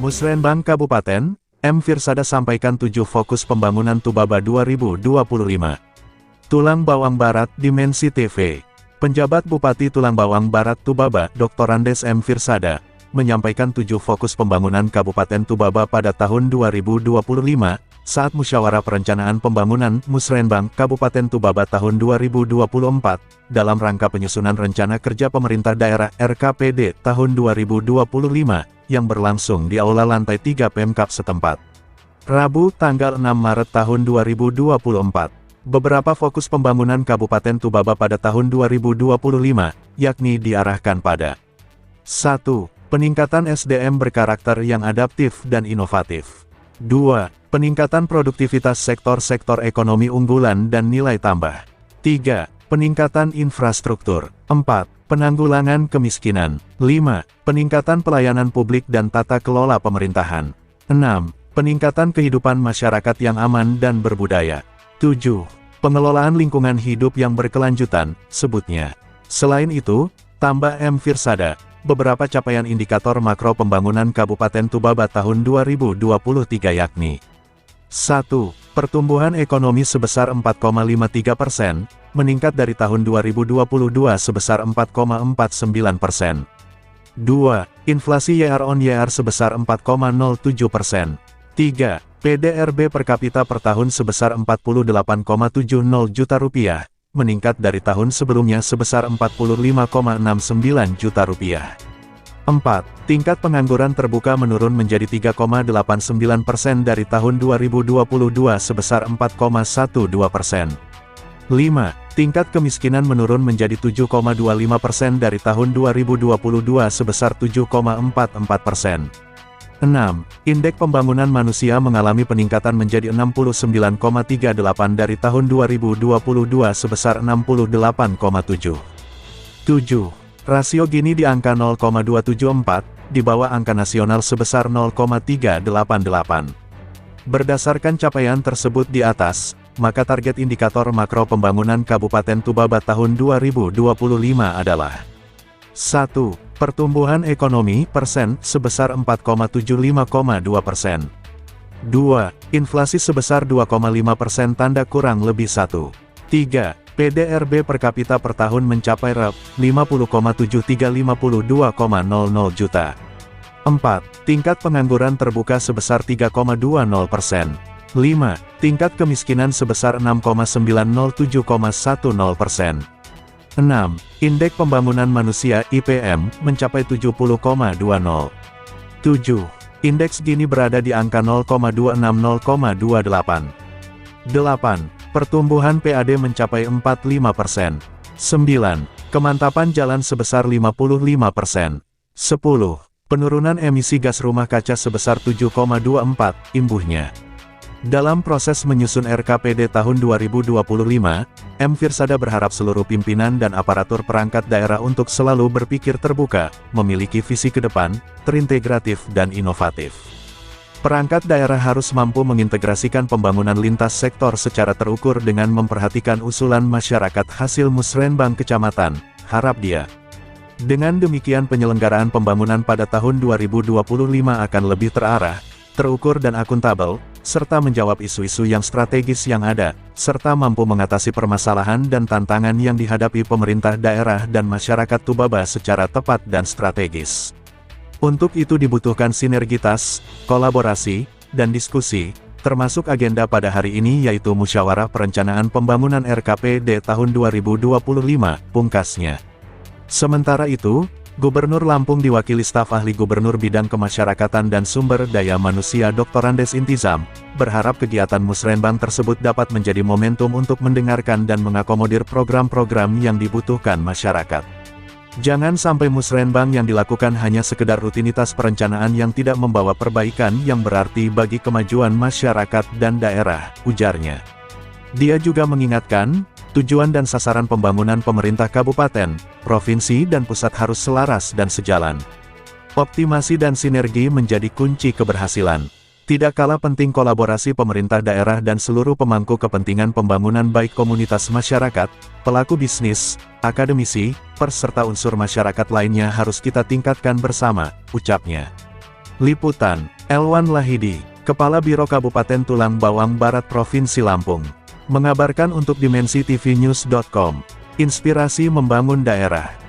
Musrenbang Kabupaten, M. Firsada sampaikan 7 fokus pembangunan Tubaba 2025. Tulang Bawang Barat Dimensi TV. Penjabat Bupati Tulang Bawang Barat Tubaba, Dr. Andes M. Firsada, menyampaikan 7 fokus pembangunan Kabupaten Tubaba pada tahun 2025, saat Musyawarah Perencanaan Pembangunan Musrenbang Kabupaten Tubaba tahun 2024, dalam rangka penyusunan Rencana Kerja Pemerintah Daerah RKPD tahun 2025, yang berlangsung di Aula Lantai 3 Pemkab setempat. Rabu, tanggal 6 Maret tahun 2024. Beberapa fokus pembangunan Kabupaten Tubaba pada tahun 2025, yakni diarahkan pada 1. Peningkatan SDM berkarakter yang adaptif dan inovatif. 2. Peningkatan produktivitas sektor-sektor ekonomi unggulan dan nilai tambah. 3. Peningkatan infrastruktur. 4. Penanggulangan kemiskinan. 5. Peningkatan pelayanan publik dan tata kelola pemerintahan. 6. Peningkatan kehidupan masyarakat yang aman dan berbudaya. 7. Pengelolaan lingkungan hidup yang berkelanjutan, sebutnya. Selain itu, tambah M. Firsada, beberapa capaian indikator makro pembangunan Kabupaten Tubaba tahun 2023 yakni 1. Pertumbuhan ekonomi sebesar 4,53%, meningkat dari tahun 2022 sebesar 4,49%. 2. Inflasi year-on-year sebesar 4,07%. 3. PDRB per kapita per tahun sebesar 48,70 juta rupiah, meningkat dari tahun sebelumnya sebesar 45,69 juta rupiah. 4. Tingkat pengangguran terbuka menurun menjadi 3,89% dari tahun 2022 sebesar 4,12%. 5. Tingkat kemiskinan menurun menjadi 7,25% dari tahun 2022 sebesar 7,44%. 6. Indeks pembangunan manusia mengalami peningkatan menjadi 69,38 dari tahun 2022 sebesar 68,7. 7. Rasio Gini di angka 0,274, di bawah angka nasional sebesar 0,388. Berdasarkan capaian tersebut di atas, maka target indikator makro pembangunan Kabupaten Tubaba tahun 2025 adalah 1. Pertumbuhan ekonomi persen sebesar 4,75,2%. 2. Inflasi sebesar 2,5% tanda kurang lebih 1. 3. PDRB per kapita per tahun mencapai Rp 50,7352,00 juta. 4. Tingkat pengangguran terbuka sebesar 3,20%. 5. Tingkat kemiskinan sebesar 6,907,10%. 6. Indeks Pembangunan Manusia IPM mencapai 70,20. 7. Indeks Gini berada di angka 0,26-0,28. 8. Pertumbuhan PAD mencapai 45%. 9. Kemantapan jalan sebesar 55%. 10. Penurunan emisi gas rumah kaca sebesar 7,24, imbuhnya. Dalam proses menyusun RKPD tahun 2025, M. Firsada berharap seluruh pimpinan dan aparatur perangkat daerah untuk selalu berpikir terbuka, memiliki visi ke depan, terintegratif dan inovatif. Perangkat daerah harus mampu mengintegrasikan pembangunan lintas sektor secara terukur dengan memperhatikan usulan masyarakat hasil musrenbang kecamatan, harap dia. Dengan demikian penyelenggaraan pembangunan pada tahun 2025 akan lebih terarah, terukur dan akuntabel, serta menjawab isu-isu yang strategis yang ada, serta mampu mengatasi permasalahan dan tantangan yang dihadapi pemerintah daerah dan masyarakat Tubaba secara tepat dan strategis. Untuk itu dibutuhkan sinergitas, kolaborasi, dan diskusi, termasuk agenda pada hari ini yaitu Musyawarah Perencanaan Pembangunan RKPD tahun 2025, pungkasnya. Sementara itu, Gubernur Lampung diwakili staf ahli Gubernur Bidang Kemasyarakatan dan Sumber Daya Manusia Dr. Andes Intizam, berharap kegiatan musrenbang tersebut dapat menjadi momentum untuk mendengarkan dan mengakomodir program-program yang dibutuhkan masyarakat. Jangan sampai musrenbang yang dilakukan hanya sekedar rutinitas perencanaan yang tidak membawa perbaikan yang berarti bagi kemajuan masyarakat dan daerah, ujarnya. Dia juga mengingatkan, tujuan dan sasaran pembangunan pemerintah kabupaten, provinsi dan pusat harus selaras dan sejalan. Optimasi dan sinergi menjadi kunci keberhasilan. Tidak kalah penting kolaborasi pemerintah daerah dan seluruh pemangku kepentingan pembangunan baik komunitas masyarakat, pelaku bisnis, akademisi, serta unsur masyarakat lainnya harus kita tingkatkan bersama, ucapnya. Liputan, Elwan Lahidi, Kepala Biro Kabupaten Tulang Bawang Barat Provinsi Lampung, mengabarkan untuk dimensitv-news.com, inspirasi membangun daerah.